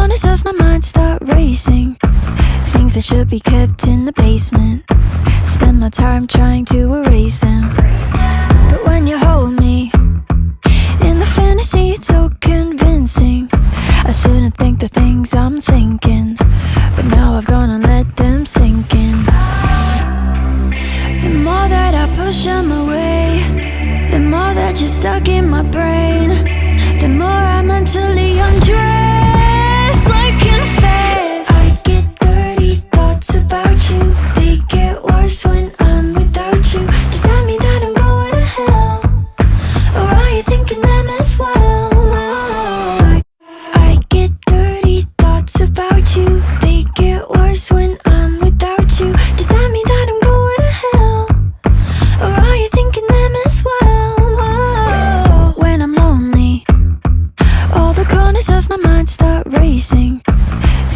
corners of my mind start racing. Things that should be kept in the basement. Spend my time trying to erase them. But when you hold me in the fantasy, it's so convincing. I shouldn't think the things I'm thinking, but now I've gone and let them sink in. The more that I push them away, the more that you're stuck in my brain. The more I mentally undress, I confess. I get dirty thoughts about you. They get worse when I'm without you. Does that mean that I'm going to hell? Or are you thinking them as well? I get dirty thoughts about you. They get worse when I'm without you. Does that mean that I'm going to hell? Or are you thinking them as well? When I'm lonely, all the corners of my mind start racing.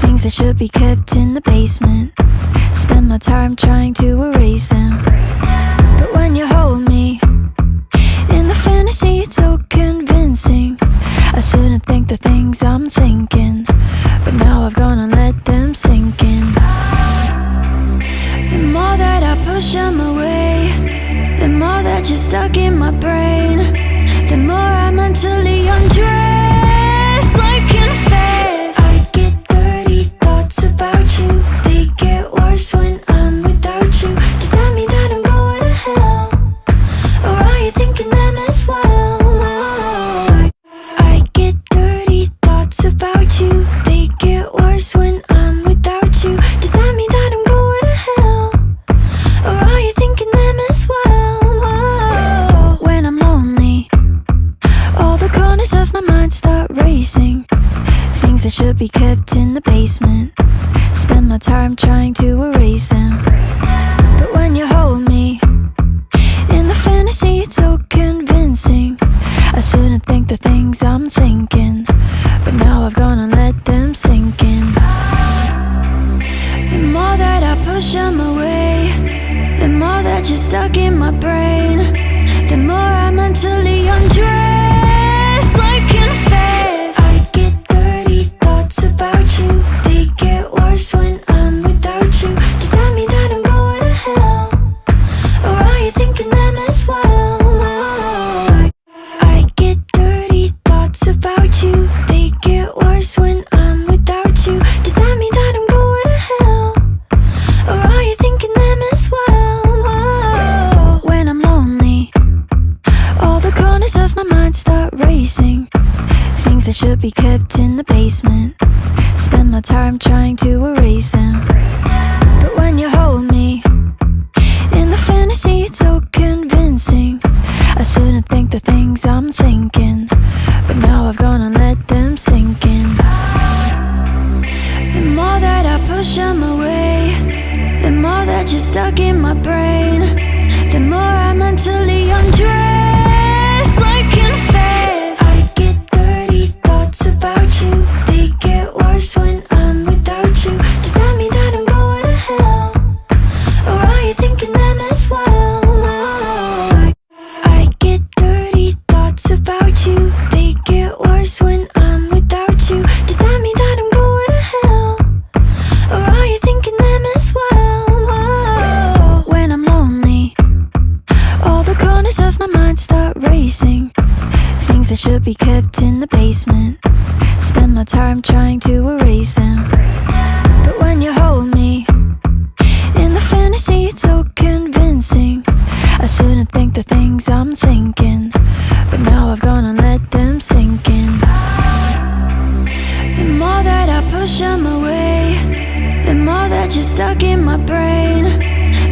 Things that should be kept in the basement. Spend my time trying to erase them. But when you hold me in the fantasy, it's so convincing. I shouldn't think the things I'm thinking, but now I've gone and let them sink in. The more that I push them away, the more that you're stuck in my brain. The more I mentally undress, I confess. I get dirty thoughts about you. They get worse when I'm without you. Does that mean that I'm going to hell? Or are you thinking them as well? I get dirty thoughts about you. They get worse when I'm without you. Does that mean that I'm going to hell? Or are you thinking them as well? When I'm lonely, all the corners of my mind start racing. Things that should be kept in the basement. Spend my time trying to erase them. But when you hold me in the fantasy, it's so convincing. I shouldn't think the things I'm thinking, but now I've gone and let them sink in. The more that I push them away, the more that you're stuck in my brain. The more I mentally undress, I confess. I get dirty thoughts about you. They get worse when I'm without you. Does that mean that I'm going to hell? Or are you thinking them as well? I get dirty thoughts about you. They get worse when I'm without you. Does that mean that I'm going to hell? Or are you thinking them as well? When I'm lonely, all the corners of my mind start racing. Things that should be kept in the basement. Spend my time trying to erase them. But when you hold me in the fantasy, it's so convincing. I shouldn't think the things I'm thinking, but now I've gone and let them sink in. The more that I push them away, the more that you're stuck in my brain. The more I mentally undress, I confess. I get dirty thoughts about you. They get worse when I'm without you. Does that mean that I'm going to hell? Or are you thinking them as well? I get dirty thoughts about you. They get worse when I'm without you. Does that mean that I'm going to hell? Or are you thinking them as well? When I'm lonely, all the corners of my mind start racing. Things that should be kept in the basement. Spend my time trying to erase them. But when you hold me in the fantasy, it's so convincing. I shouldn't think the things I'm thinking, but now I've gone and let them sink in. The more that I push them away, the more that you're stuck in my brain.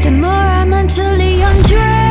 The more I mentally undress.